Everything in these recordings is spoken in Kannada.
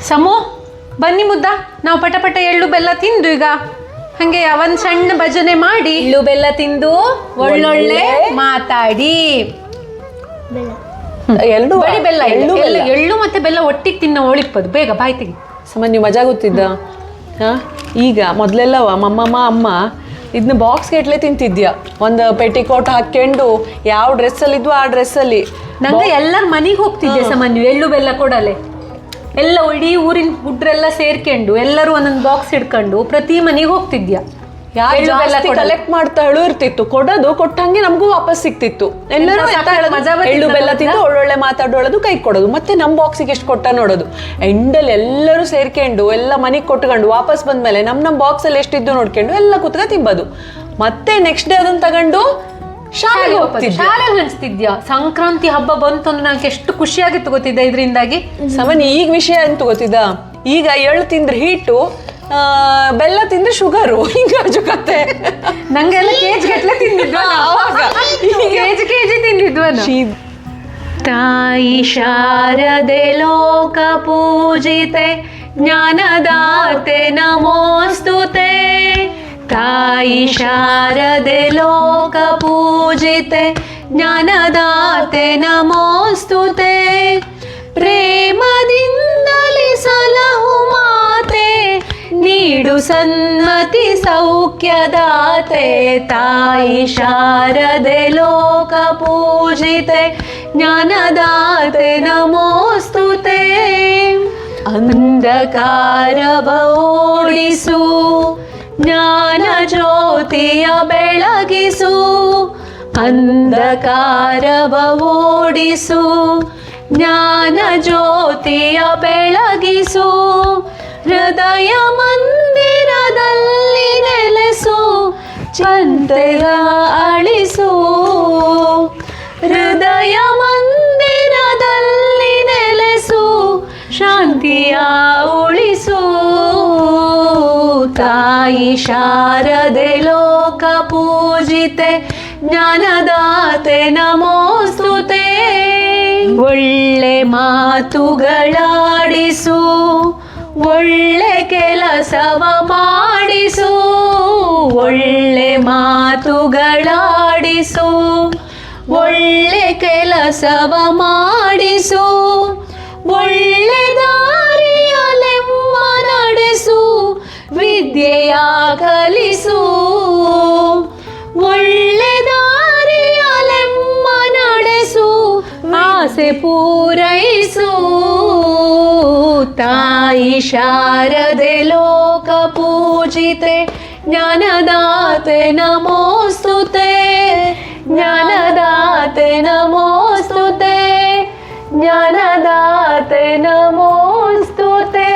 ಸಮೋ ಬನ್ನಿ ಮುದ್ದ, ನಾವು ಪಟ ಪಟ ಎಳ್ಳು ಬೆಲ್ಲ ತಿಂದು ಈಗ ಹಂಗೆ ಒಂದು ಸಣ್ಣ ಭಜನೆ ಮಾಡಿ ಎಳ್ಳು ಬೆಲ್ಲ ತಿಂದು ಒಳ್ಳೊಳ್ಳೆ ಮಾತಾಡಿ. ಎಳ್ಳು ಬರೀ ಬೆಲ್ಲ ಎಳ್ಳು ಮತ್ತೆ ಬೆಲ್ಲ ಒಟ್ಟಿಗೆ ತಿನ್ನೋ ಒಳಿಪ್ಪದು. ಬೇಗ ಬಾಯ್ ತೆಗಿ. ಸಮ ನೀವು ಮಜಾ ಗೊತ್ತಿದ್ದ. ಈಗ ಮೊದಲೆಲ್ಲವ ಮಮ್ಮಮ್ಮ ಅಮ್ಮ ಇದನ್ನ ಬಾಕ್ಸ್ ಗೇಟ್ಲೆ ತಿಂತಿದ್ಯಾ, ಒಂದು ಪೆಟಿಕೋಟ್ ಹಾಕ್ಕೊಂಡು ಯಾವ ಡ್ರೆಸ್ಸಲ್ಲಿ ಇದ್ವು ಆ ಡ್ರೆಸ್ಸಲ್ಲಿ. ನಂಗೆ ಎಲ್ಲರ ಮನೆಗೆ ಹೋಗ್ತಿದ್ದೆ ಸಮ ನೀವು ಎಳ್ಳು ಬೆಲ್ಲ ಕೊಡಲೆ. ಎಲ್ಲ ಇಡೀ ಊರಿನ ಹುಡ್ರೆಲ್ಲ ಸೇರ್ಕೊಂಡು ಎಲ್ಲರೂ ಒಂದೊಂದು ಬಾಕ್ಸ್ ಹಿಡ್ಕೊಂಡು ಪ್ರತಿ ಮನೆಗೆ ಹೋಗ್ತಿದ್ಯಾ. ಕಲೆಕ್ಟ್ ಮಾಡ್ತಾ ಇರ್ತಿತ್ತು, ಕೊಡೋದು ಕೊಟ್ಟಂಗೆ ನಮಗೂ ವಾಪಸ್ ಸಿಕ್ತಿತ್ತು. ಎಲ್ಲರೂ ಎಳ್ಳು ಬೆಲ್ಲ ತಿಂದು ಒಳ್ಳೊಳ್ಳೆ ಮಾತಾಡೋದು ಕೈ ಕೊಡೋದು, ಮತ್ತೆ ನಮ್ಮ ಬಾಕ್ಸಿಗೆ ಎಷ್ಟು ಕೊಟ್ಟ ನೋಡೋದು. ಎಂಡಲ್ಲಿ ಎಲ್ಲರೂ ಸೇರ್ಕೊಂಡು ಎಲ್ಲ ಮನೆಗೆ ಕೊಟ್ಕೊಂಡು ವಾಪಸ್ ಬಂದ್ಮೇಲೆ ನಮ್ಮ ಬಾಕ್ಸಲ್ಲಿ ಎಷ್ಟಿದ್ದು ನೋಡ್ಕೊಂಡು ಎಲ್ಲ ಕುತ್ಕ ತಿಂಬೋದು. ಮತ್ತೆ ನೆಕ್ಸ್ಟ್ ಡೇ ಅದನ್ನ ತಗೊಂಡು ಶಾಲೆಗೆ ಹಂಚ್ತಿದ್ಯಾ. ಸಂಕ್ರಾಂತಿ ಹಬ್ಬ ಬಂತು ಅಂದ್ರೆ ನಂಗೆ ಎಷ್ಟು ಖುಷಿಯಾಗಿತ್ತು ಗೊತ್ತಿದ್ದ ಇದರಿಂದಾಗಿ. ಸಮನ್ ಈಗ ವಿಷಯ ಅಂತ ಗೊತ್ತಿದ್ದ. ಈಗ ಎಳ್ಳು ತಿಂದ್ರೆ ಹೀಟು, ಬೆಲ್ಲ ತಿಂದ್ರೆ ಶುಗರು, ಹಿಂಗಾಜು ಕತೆ. ನಂಗೆಲ್ಲ ಕೆಜಿ ಗಟ್ಲೆ ತಿಂದಿದ್ವ, ಕೆಜಿ ತಿಂದಿದ್ವ. ತಾಯಿ ಶಾರದೆ ಲೋಕ ಪೂಜಿತೆ ಜ್ಞಾನದಾತೆ ನಮೋಸ್ತುತೆ. ತಾಯಿ ಶಾರದೆ ಲೋಕ ಪೂಜಿತೆ ಜ್ಞಾನದಾತೆ ನಮೋಸ್ತುತೆ. ಪ್ರೇಮದಿಂದಲೇ ಸಲಹು ಮಾತೆ ನೀಡು ಸನ್ಮತಿ ಸೌಖ್ಯದಾತೆ. ತಾಯಿ ಶಾರದೆ ಲೋಕ ಪೂಜಿತೆ ಜ್ಞಾನದಾತೆ ನಮೋಸ್ತುತೆ. ಅಂಧಕಾರವ ಓಡಿಸು ಜ್ಞಾನ ಜ್ಯೋತಿಯ ಬೆಳಗಿಸು. ಅಂಧಕಾರವ ಓಡಿಸು ಜ್ಞಾನ ಜ್ಯೋತಿಯ ಬೆಳಗಿಸು. ಹೃದಯ ಮಂದಿರದಲ್ಲಿ ನೆಲೆಸು ಚಿಂತೆಯ ಅಳಿಸು. ಹೃದಯ ಮಂದಿರದಲ್ಲಿ ನೆಲೆಸು ಶಾಂತಿಯ ಉಳಿಸು. ತಾಯಿ ಶಾರದೆ ಲೋಕ ಪೂಜಿತೆ ಜ್ಞಾನದಾತೆ ನಮೋಸ್ತುತೆ. ಒಳ್ಳೆ ಮಾತುಗಳಾಡಿಸು ಒಳ್ಳೆ ಕೆಲಸವ ಮಾಡಿಸು. ಒಳ್ಳೆ ಮಾತುಗಳಾಡಿಸು ಒಳ್ಳೆ ಕೆಲಸವ ಮಾಡಿಸು. ಒಳ್ಳೆ ದಾರಿಯಲೆಮ್ಮ ನಡೆಸು ವಿದ್ಯೆಯ ಕಲಿಸು. ಒಳ್ಳೆ ದಾರಿಯಲೆಮ್ಮ ನಡೆಸು ಆಸೆ ಪೂರೈಸು. ತಾಯಿ ಶಾರದೆ ಲೋಕ ಪೂಜಿತೆ ಜ್ಞಾನದಾತೆ ನಮೋಸ್ತುತೆ. ಜ್ಞಾನದಾತೆ ನಮೋಸ್ತುತೆ. ಜ್ಞಾನದಾತೆ ನಮೋಸ್ತುತೆ.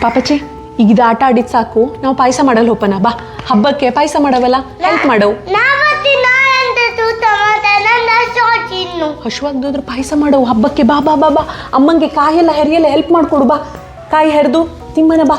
ಪಾಪಚ್ಚಿ ಈಗ ಇದು ಆಟ ಆಡಿದ್ ಸಾಕು, ನಾವು ಪಾಯಸ ಮಾಡಲ್ ಹೋಪನ. ಬಾ, ಹಬ್ಬಕ್ಕೆ ಪಾಯಸ ಮಾಡವಲ್ಲ, ಹೆಲ್ಪ್ ಮಾಡವು. ಹಶುವಾಗ್ದೋದ್ರ ಪಾಯಸ ಮಾಡವು ಹಬ್ಬಕ್ಕೆ. ಬಾ ಬಾ ಬಾ ಬಾ, ಅಮ್ಮಂಗೆ ಕಾಯೆಲ್ಲ ಹೆರಿಯೆಲ್ಲ ಹೆಲ್ಪ್ ಮಾಡ್ಕೊಡು. ಬಾ, ಕಾಯಿ ಹೆರಿದು ತಿಮ್ಮನ. ಬಾ.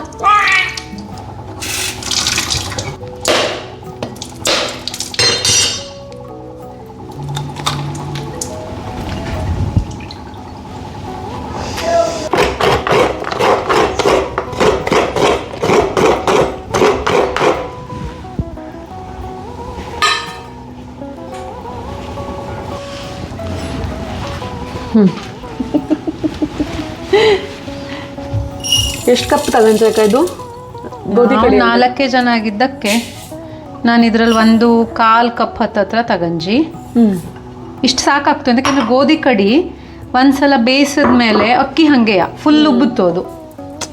ಎಷ್ಟು ಕಪ್ ತಗೊಂಡ್ರಕ್ಕ ಇದು ಗೋಧಿ ಕಡೆ? 4 ಜನ ಆಗಿದ್ದಕ್ಕೆ ನಾನು ಇದ್ರಲ್ಲಿ 1/4 ಕಪ್ ಹತ್ತತ್ರ ತಗಂಜಿ. ಇಷ್ಟು ಸಾಕಾಗ್ತು, ಯಾಕಂದ್ರೆ ಗೋಧಿ ಕಡಿ ಒಂದ್ಸಲ ಬೇಯಿಸಿದ ಮೇಲೆ ಅಕ್ಕಿ ಹಂಗೆಯ ಫುಲ್ ಉಬ್ಬುತ್ತೋದು,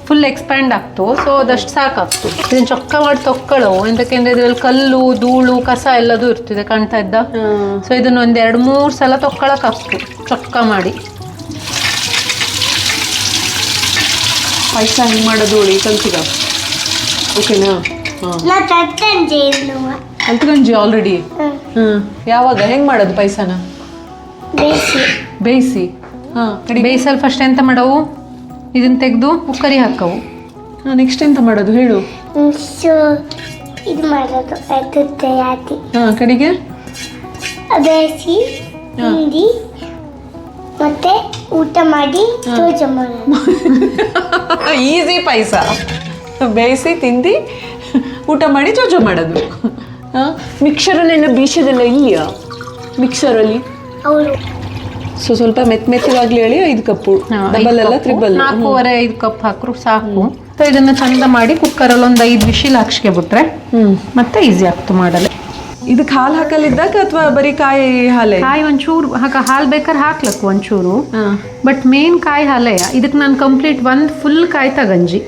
ಫುಲ್ ಎಕ್ಸ್ಪ್ಯಾಂಡ್ ಆಗ್ತು. ಸೊ ಅದಷ್ಟು ಸಾಕಾಗ್ತು. ಇದನ್ನು ಚೊಕ್ಕ ಮಾಡಿ ತೊಕ್ಕಳು, ಎಂತಕ್ಕೆಂದ್ರೆ ಇದ್ರಲ್ಲಿ ಕಲ್ಲು ಧೂಳು ಕಸ ಎಲ್ಲದೂ ಇರ್ತಿದೆ, ಕಾಣ್ತಾ ಇದ್ದ. ಸೊ ಇದನ್ನ 1-2-3 ಸಲ ತೊಕ್ಕಳಕ್ಕಾಗ್ತು ಚೊಕ್ಕ ಮಾಡಿ. ಪಾಯಸ ಹೆಂಗೆ ಮಾಡೋದು ಒಳ್ಳೆ ಕಲ್ತಿಗ? ಓಕೆನಾ? ಕಲ್ತ್ಕೊಂಡ್ಜಿ ಆಲ್ರೆಡಿ? ಯಾವಾಗ ಹೆಂಗೆ ಮಾಡೋದು ಪಾಯಸನ? ಬೇಯಿಸಿ. ಬೇಯಿಸಲ್ ಫಸ್ಟ್ ಎಂತ ಮಾಡವು, ಇದನ್ನ ತೆಗೆದು ಕುಕ್ಕರಿ ಹಾಕವು. ನೆಕ್ಸ್ಟ್ ಎಂತ ಮಾಡೋದು ಹೇಳು. ಇದು ಮಾಡೋದು ಅದು. ಕಡೆಗೆ ಬೇಯಿಸಿ ಹಿಂಡಿ ಮತ್ತೆ ಊಟ ಮಾಡಿ ತೋಜ ಮಾಡೋದು. ಈಸಿ ಪಾಯಸ ಬೇಯಿಸಿ ತಿಂದು ಊಟ ಮಾಡಿ ಜೋಜೋ ಮಾಡೋದು. ಮಿಕ್ಸರಲ್ಲೆಲ್ಲ ಬೀಸೋದೆಲ್ಲ ಇದೆಯಾ ಮಿಕ್ಸರಲ್ಲಿ? ಅವರು ಸ್ವಲ್ಪ ಮೆತ್ತಗಾಗ್ಲಿ ಹೇಳಿ 5 ಕಪ್ಪು ಡಬಲ್ ಅಲ್ಲ ಟ್ರಿಬಲ್ 4.5 ಕಪ್ ಹಾಕ್ರು ಸಾಕು. ಸೊ ಇದನ್ನ ಚಂದ ಮಾಡಿ ಕುಕ್ಕರಲ್ಲಿ ಒಂದು 5 ವಿಶಿಲ್ ಹಾಕ್ಸ್ಕೊಬಿಟ್ರೆ ಮತ್ತೆ ಈಸಿ ಆಗ್ತು ಮಾಡಲು. ಇದಕ್ಕೆ ಹಾಲು ಹಾಕಲಿದ್ದಾಗ ಅಥವಾ ಬರೀ ಕಾಯಿ ಹಾಲೆ? ಕಾಯಿ ಒಂಚೂರು ಹಾಲು ಬೇಕಾದ್ರೆ ಹಾಕ್ಲಕ್ಕು ಒಂಚೂರು, ಬಟ್ ಮೇನ್ ಕಾಯಿ ಹಾಲೆಯ. ಇದಕ್ಕೆ ನಾನು ಕಂಪ್ಲೀಟ್ ಫುಲ್ ಕಾಯಿ ತಗಂಜಿ.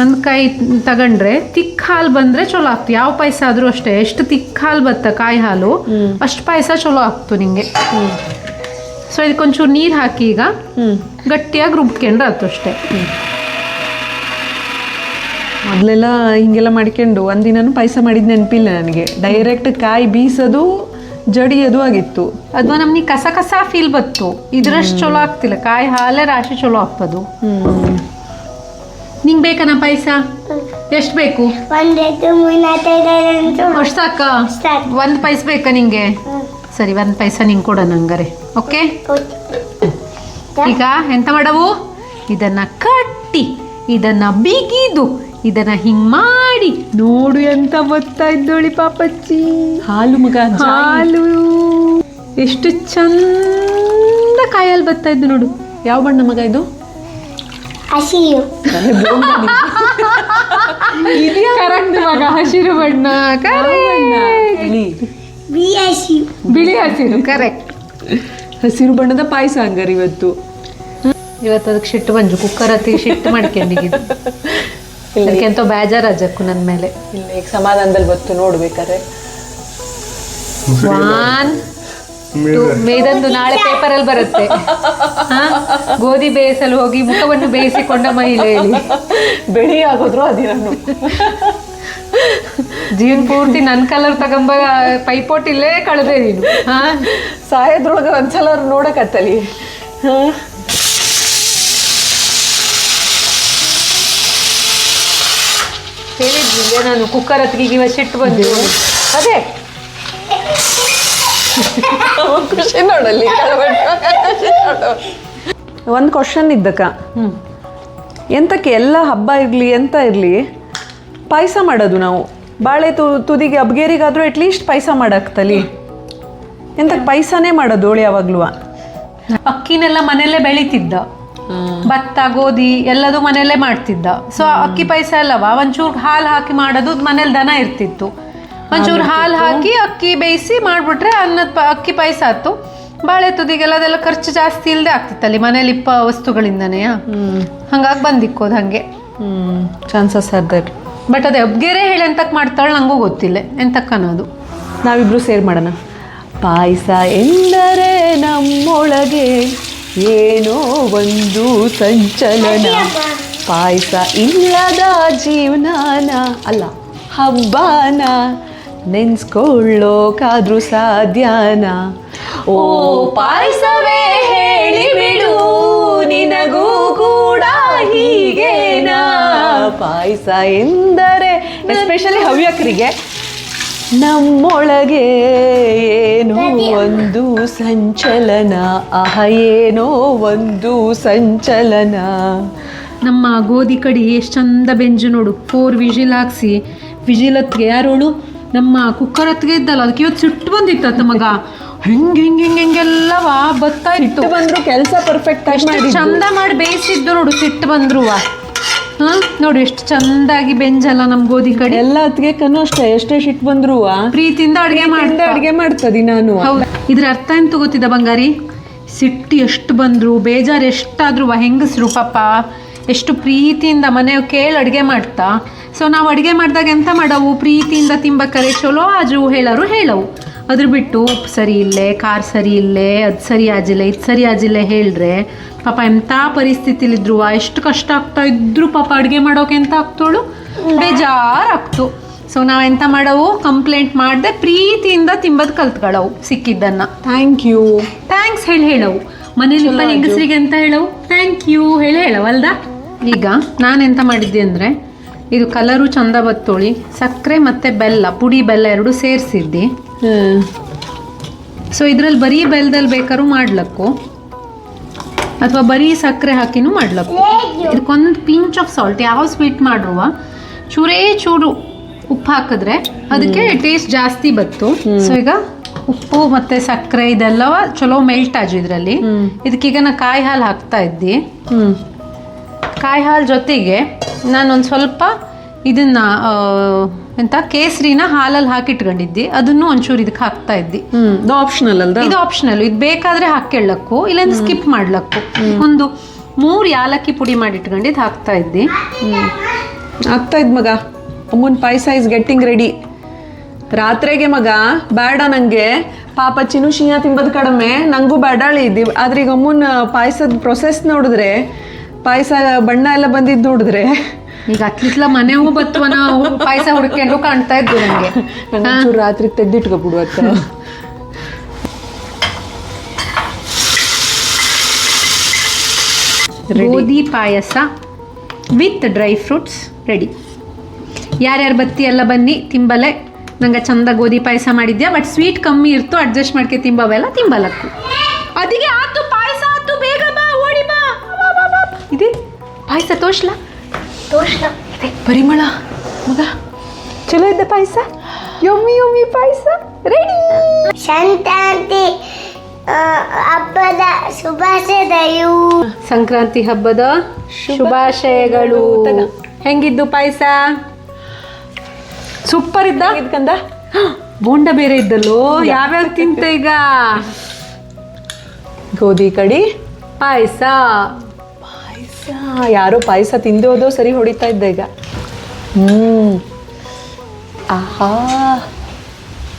ಒಂದು ಕಾಯಿ ತಗೊಂಡ್ರೆ ತಿಕ್ ಹಾಲು ಬಂದ್ರೆ ಚಲೋ ಆಗ್ತು. ಯಾವ ಪಾಯಸ ಆದ್ರೂ ಅಷ್ಟೇ, ಎಷ್ಟು ತಿಕ್ ಹಾಲು ಬತ್ತ ಕಾಯಿ ಹಾಲು ಅಷ್ಟು ಪಾಯಸ ಚಲೋ ಆಗ್ತು ನಿಂಗೆ. ಸೊ ಇದಕ್ಕೊಂಚೂರು ನೀರು ಹಾಕಿ ಈಗ ಗಟ್ಟಿಯಾಗಿ ರುಬ್ಕೊಂಡ್ರೆ ಆಯ್ತು ಅಷ್ಟೇ. ಮೊದಲೆಲ್ಲ ಹಿಂಗೆಲ್ಲ ಮಾಡ್ಕೊಂಡು ಒಂದಿನೂ ಪಾಯಸ ಮಾಡಿದ ನೆನಪಿಲ್ಲ ನನಗೆ. ಡೈರೆಕ್ಟ್ ಕಾಯಿ ಬೀಸೋದು ಜಡಿಯೋದು ಆಗಿತ್ತು. ಅದು ನಮ್ಗೆ ಕಸ ಕಸ ಫೀಲ್ ಬತ್ತು. ಇದ್ರಷ್ಟು ಚಲೋ ಆಗ್ತಿಲ್ಲ, ಕಾಯಿ ಹಾಲೇ ರಾಶಿ ಚಲೋ ಆಗ್ತದು. ನಿಂಗೆ ಬೇಕನ ಪಾಯಸ? ಎಷ್ಟು ಬೇಕು? 1 2 3 4 5 ಅಷ್ಟು ಸಾಕ? ಸಾಕು. 1 ಪಾಯಸ ಬೇಕಾ ನಿಂಗೆ? ಸರಿ, 1 ಪಾಯಸ ನಿಂಗೆ ಕೊಡ ನಂಗಾರೆ. ಓಕೆ, ಈಗ ಎಂತ ಮಾಡವು? ಇದನ್ನ ಕಟ್ಟಿ, ಇದನ್ನ ಬಿಗಿದು, ಇದನ್ನ ಹಿಂಗ್ ಮಾಡಿ ನೋಡು ಎಂತ ಬರ್ತಾ ಇದ್ದೋಳಿ ಪಾಪಚ್ಚಿ. ಹಾಲು ಮಗ ಹಾಲು ಎಷ್ಟು ಚಂದ ಕಾಯಲ್ಲಿ ಬರ್ತಾ ಇದ್ದು ನೋಡು. ಯಾವ ಬಣ್ಣ ಮಗ ಇದು? ಹಸಿರು ಕರೆಕ್ಟ್ ಮಗ, ಹಸಿರು ಬಣ್ಣ. ಬಿಳಿ ಹಸಿರು, ಕರೆಕ್ಟ್. ಹಸಿರು ಬಣ್ಣದ ಪಾಯಸ ಹಂಗಾರೆ ಇವತ್ತು. ಅದಕ್ಕೆ ಶಿಟ್ಟು ಬಂಜು ಕುಕ್ಕರ್ ಹತ್ತಿ ಶಿಟ್ಟು ಮಾಡ್ಕೊಂಡಿದ್ದು. ಅದಕ್ಕೆಂತ ಬೇಜಾರಜ್ಜಕ್ಕು ನನ್ನ ಮೇಲೆ. ಇಲ್ಲ, ಈಗ ಸಮಾಧಾನದಲ್ಲಿ ಗೊತ್ತು ನೋಡ್ಬೇಕಾರೆ. 1 2 ಮೇದಂದು ನಾಳೆ ಪೇಪರಲ್ಲಿ ಬರುತ್ತೆ. ಗೋಧಿ ಬೇಯಿಸಲು ಹೋಗಿ ಮುಖವನ್ನು ಬೇಯಿಸಿಕೊಂಡ ಮಹಿಳೆಯಲ್ಲಿ ಬೆಳಿ ಆಗೋದ್ರು ಅದಿರನ್ನು ಜೀವನ ಪೂರ್ತಿ ನನ್ನ ಕಲರ್ ತಗೊಂಬ ಪೈಪೋಟಿಲ್ಲೇ ಕಳೆದೆ ನೀನು. ಸಾಯದ್ರೊಳಗೆ ಒಂದ್ಸಲ ನೋಡಕತ್ತಲಿ. ಹೇಳಿದ್ವಿ ನಾನು ಕುಕ್ಕರ್ ಹತ್ತಿಗೆ ಇವ ಸಿಟ್ಟು ಬಂದು ಅದೇ ಖುಷಿ ನೋಡಲ್ಲಿ. ಒಂದು ಕ್ವಶನ್ ಇದ್ದಕ್ಕ, ಎಂತಕ್ಕೆ ಎಲ್ಲ ಹಬ್ಬ ಇರಲಿ ಎಂತ ಇರಲಿ ಪಾಯಸ ಮಾಡೋದು ನಾವು? ಬಾಳೆ ತುದಿಗೆ ಅಬ್ಗೇರಿಗಾದ್ರೂ ಅಟ್ಲೀಸ್ಟ್ ಪಾಯಸ ಮಾಡಾಕ್ತಲಿ, ಎಂತಕ್ಕೆ ಪಾಯಸನೇ ಮಾಡೋದು ಹೋಳಿ ಯಾವಾಗ್ಲೂ? ಅಕ್ಕಿನೆಲ್ಲ ಮನೆಯಲ್ಲೇ ಬೆಳಿತಿದ್ದ, ಭತ್ತ ಗೋಧಿ ಎಲ್ಲದೂ ಮನೆಯಲ್ಲೇ ಮಾಡ್ತಿದ್ದ. ಸೊ ಅಕ್ಕಿ ಪಾಯಸ ಅಲ್ಲವಾ, ಒಂಚೂರು ಹಾಲು ಹಾಕಿ ಮಾಡೋದು. ಮನೇಲಿ ದನ ಇರ್ತಿತ್ತು, ಒಂಚೂರು ಹಾಲು ಹಾಕಿ ಅಕ್ಕಿ ಬೇಯಿಸಿ ಮಾಡಿಬಿಟ್ರೆ ಅಕ್ಕಿ ಪಾಯಸ ಆಯ್ತು. ಬಾಳೆ ತುದಿಗೆಲ್ಲ ಅದೆಲ್ಲ ಖರ್ಚು ಜಾಸ್ತಿ ಇಲ್ಲದೆ ಆಗ್ತಿತ್ತಲ್ಲಿ ಮನೇಲಿ ವಸ್ತುಗಳಿಂದನೇ. ಹಂಗಾಗಿ ಬಂದಿಕ್ಕೋದು ಹಂಗೆ ಚಾನ್ಸಸ್ ಅರ್ಧರ್. ಬಟ್ ಅದೇ ಅಬ್ಗೆರೆ ಹೇಳಿ ಎಂತಕ್ಕೆ ಮಾಡ್ತಾಳೆ ನಂಗೂ ಗೊತ್ತಿಲ್ಲ ಎಂತಕ್ಕೆ ಅನ್ನೋದು. ನಾವಿಬ್ರು ಸೇರ್ ಮಾಡೋಣ. ಪಾಯಸ ಎಂದರೆ ನಮ್ಮೊಳಗೆ ಏನೋ ಒಂದು ಸಂಚಲನ, ಪಾಯಸ ಇಲ್ಲದ ಜೀವನಾನ ಅಲ್ಲ ಹಬ್ಬನ ನೆನ್ಸ್ಕೊಳ್ಳೋಕಾದ್ರೂ ಸಾಧ್ಯನ. ಓ ಪಾಯಸವೇ ಹೇಳಿಬಿಡು ನಿನಗೂ ಕೂಡ ಹೀಗೇನಾ. ಪಾಯಸ ಎಂದರೆ ಎಸ್ಪೆಷಲಿ ಹವ್ಯಕರಿಗೆ ನಮ್ಮೊಳಗೆ ಏನೋ ಒಂದು ಸಂಚಲನ, ಏನೋ ಒಂದು ಸಂಚಲನ. ನಮ್ಮ ಗೋಧಿ ಕಡಿ ಎಷ್ಟು ಚಂದ ಬೆಂಜು ನೋಡು. 4 ವಿಜಿಲ್ ಹಾಕ್ಸಿ, ವಿಜಿಲ್ ಹೊತ್ತಿಗೆ ಯಾರೋಳು ನಮ್ಮ ಕುಕ್ಕರ್ ಹೊತ್ತಿಗೆ ಇದ್ದಲ್ಲ, ಅದಕ್ಕೆ ಇವತ್ತು ಸಿಟ್ಟು ಬಂದಿತ್ತ ಮಗ. ಹಿಂಗೆಲ್ಲವಾ ಬತ್ತಾ ಇತ್ತು. ಬಂದ್ರು ಕೆಲಸ ಪರ್ಫೆಕ್ಟ್ ಆಗಿ ಚಂದ ಮಾಡಿ ಬೇಯಿಸಿದ್ದು ನೋಡು. ಸಿಟ್ಟು ಬಂದ್ರು ನೋಡು ಎಷ್ಟು ಚಂದಾಗಿ ಬೆಂಜಲ್ಲ ನಮ್ ಗೋಧಿ ಕಡೆ. ಎಲ್ಲ ಹೊತ್ತಿಗೆ ಕಣ್ಣು ಅಷ್ಟೇ, ಎಷ್ಟೇ ಸಿಟ್ಟು ಬಂದ್ರು ಪ್ರೀತಿಯಿಂದ ಅಡುಗೆ ಮಾಡ್ತದಿ ನಾನು. ಹೌದು, ಇದ್ರ ಅರ್ಥ ಎಂತ ಗೊತ್ತಿದ್ದ ಬಂಗಾರಿ? ಸಿಟ್ಟು ಎಷ್ಟು ಬಂದ್ರು, ಬೇಜಾರು ಎಷ್ಟಾದ್ರೂ ಹೆಂಗಸ್ರು ಪಾಪ ಎಷ್ಟು ಪ್ರೀತಿಯಿಂದ ಮನೆಯವ್ ಕೇಳಿ ಅಡುಗೆ ಮಾಡ್ತಾ. ಸೊ ನಾವು ಅಡುಗೆ ಮಾಡಿದಾಗ ಎಂತ ಮಾಡವು, ಪ್ರೀತಿಯಿಂದ ತಿಂಬಕರೆ ಚಲೋ ಆಜು ಹೇಳವು. ಅದ್ರ ಬಿಟ್ಟು ಉಪ್ಪು ಸರಿ ಇಲ್ಲೇ, ಖಾರ ಸರಿ ಇಲ್ಲೇ, ಅದು ಸರಿ ಆಜಿಲ್ಲ, ಇದು ಸರಿ ಆಜಿಲ್ಲ ಹೇಳಿದ್ರೆ ಪಾಪ ಎಂಥ ಪರಿಸ್ಥಿತಿಲಿದ್ರು, ಎಷ್ಟು ಕಷ್ಟ ಆಗ್ತಾ ಇದ್ರು ಪಾಪ ಅಡುಗೆ ಮಾಡೋಕೆ ಎಂತ ಆಗ್ತೋಳು, ಬೇಜಾರಾಗ್ತು. ಸೊ ನಾವು ಎಂತ ಮಾಡವು, ಕಂಪ್ಲೇಂಟ್ ಮಾಡದೆ ಪ್ರೀತಿಯಿಂದ ತಿಂಬದು ಕಲ್ತ್ಕೊಳ್ಳವು ಸಿಕ್ಕಿದ್ದನ್ನು. ಥ್ಯಾಂಕ್ಸ್ ಹೇಳವು. ಮನೇಲಿ ಹೆಂಗಸರಿಗೆ ಎಂತ ಹೇಳವು, ಥ್ಯಾಂಕ್ ಯು ಹೇಳವಲ್ದ. ಈಗ ನಾನೆಂತ ಮಾಡಿದ್ದೆ ಅಂದರೆ, ಇದು ಕಲರು ಚಂದ ಬತ್ತೋಳಿ, ಸಕ್ಕರೆ ಮತ್ತು ಬೆಲ್ಲ, ಪುಡಿ ಬೆಲ್ಲ 2 ಸೇರಿಸಿದ್ದಿ. ಸೊ ಇದ್ರಲ್ಲಿ ಬರೀ ಬೆಲ್ಲದಲ್ಲಿ ಬೇಕಾದ್ರೂ ಮಾಡ್ಲಕ್ಕು, ಅಥವಾ ಬರೀ ಸಕ್ಕರೆ ಹಾಕಿನೂ ಮಾಡ್ಲಕ್ಕು. ಇದಕ್ಕೊಂದು ಪಿಂಚ್ ಆಫ್ ಸಾಲ್ಟ್, ಯಾವ ಸ್ವೀಟ್ ಮಾಡುವ ಚೂರೇ ಚೂರು ಉಪ್ಪು ಹಾಕಿದ್ರೆ ಅದಕ್ಕೆ ಟೇಸ್ಟ್ ಜಾಸ್ತಿ ಬತ್ತು. ಸೊ ಈಗ ಉಪ್ಪು ಮತ್ತೆ ಸಕ್ಕರೆ ಇದೆಲ್ಲವ ಚಲೋ ಮೆಲ್ಟ್ ಆಜು ಇದರಲ್ಲಿ. ಇದಕ್ಕೀಗ ನಾ ಕಾಯಿ ಹಾಲು ಹಾಕ್ತಾ ಇದ್ದಿ. ಕಾಯಿ ಹಾಲು ಜೊತೆಗೆ ನಾನೊಂದು ಸ್ವಲ್ಪ ಇದನ್ನ ಎಂತ ಕೇಸರಿನ ಹಾಲಲ್ಲಿ ಹಾಕಿಟ್ಕೊಂಡಿದ್ದಿ, ಅದನ್ನು ಒಂಚೂರು ಇದಕ್ಕೆ ಹಾಕ್ತಾ ಇದ್ದಿ. ಇದು ಆಪ್ಷನಲ್ ಅಲ್ದ? ಇದು ಆಪ್ಷನಲ್. ಇದು ಬೇಕಾದ್ರೆ ಹಾಕ್ಕೊಳ್ಳಕ್ಕು, ಇಲ್ಲಾಂದ್ರೆ ಸ್ಕಿಪ್ ಮಾಡ್ಲಕ್ಕು. ಒಂದು 3 ಯಾಲಕ್ಕಿ ಪುಡಿ ಮಾಡಿಟ್ಕೊಂಡಿದ್ದು ಹಾಕ್ತಾ ಇದ್ದಿ. ಆಗ್ತಾ ಇದ್ ಮಗ, ಅಮ್ಮನ ಪಾಯಸ ಇಸ್ ಗೆಟ್ಟಿಂಗ್ ರೆಡಿ. ರಾತ್ರಿಗೆ ಮಗ ಬೇಡ ನಂಗೆ, ಪಾಪ ಚಿನ್ನು ಶಿಯಾ ತಿಂಬದ್ ಕಡಿಮೆ, ನಂಗೂ ಬೇಡಾಳಿ ಇದ್ದೀವಿ. ಆದ್ರೆ ಈಗ ಅಮ್ಮನ ಪಾಯಸದ ಪ್ರೊಸೆಸ್ ನೋಡಿದ್ರೆ, ಪಾಯಸ ಬಣ್ಣ ಎಲ್ಲ ಬಂದಿದ್ದು ನೋಡಿದ್ರೆ ಈಗ ಅತ್ಲಿತ್ಲ ಮನೆ ಹೂ ಬತ್ತವನ ಪಾಯಸ ಹುಡ್ಕೊಂಡು ಕಾಣ್ತಾ ಇದ್ದು ನನಗೆ. ನಂಗೆ ರಾತ್ರಿ ತೆಗ್ದಿಟ್ಕೊಬಿಡು ಅತ್ತ. ಗೋಧಿ ಪಾಯಸ ವಿತ್ ಡ್ರೈ ಫ್ರೂಟ್ಸ್ ರೆಡಿ. ಯಾರ್ಯಾರು ಬತ್ತಿ ಎಲ್ಲ ಬನ್ನಿ ತಿಂಬಲೆ. ನಂಗೆ ಚಂದ ಗೋಧಿ ಪಾಯಸ ಮಾಡಿದ್ಯಾ, ಬಟ್ ಸ್ವೀಟ್ ಕಮ್ಮಿ ಇರ್ತು, ಅಡ್ಜಸ್ಟ್ ಮಾಡ್ಕೆ ತಿಂಬವೆಲ್ಲ ತಿಂಬಲಕ್ಕು. ಅದಿಗೆ ಆತು ಪಾಯಸ ಆತು, ಬೇಗ ಬಾ, ಓಡಿ ಬಾ. ಇದೆ ಪಾಯಸ ತೋರ್ಸ್ಲಾ? ಇದೆ ಪರಿಮಳ ಮಗ, ಚಲೋ ಇದ್ದ ಪಾಯಸ, ಯಮ್ಮಿ ಯಮ್ಮಿ ಪಾಯಸ ರೆಡಿ. ಸಂಕ್ರಾಂತಿ ಹಬ್ಬದ ಶುಭಾಶಯಗಳು. ಸಂಕ್ರಾಂತಿ ಹಬ್ಬದ ಶುಭಾಶಯಗಳು. ಹೆಂಗಿದ್ದು ಪಾಯಸ? ಸೂಪರ್ ಇದ್ದ. ಇದ್ಕಂದ ಬೋಂಡ ಬೇರೆ ಇದ್ದಲ್ಲೋ. ಯಾವ್ಯಾವ ತಿಂತ ಈಗ? ಗೋಧಿ ಕಡಿ ಪಾಯಸ. ಯಾರೋ ಪಾಯಸ ತಿಂದು ಹೋದೋ ಸರಿ ಹೊಡಿತಾ ಇದ್ದ ಈಗ. ಆಹಾ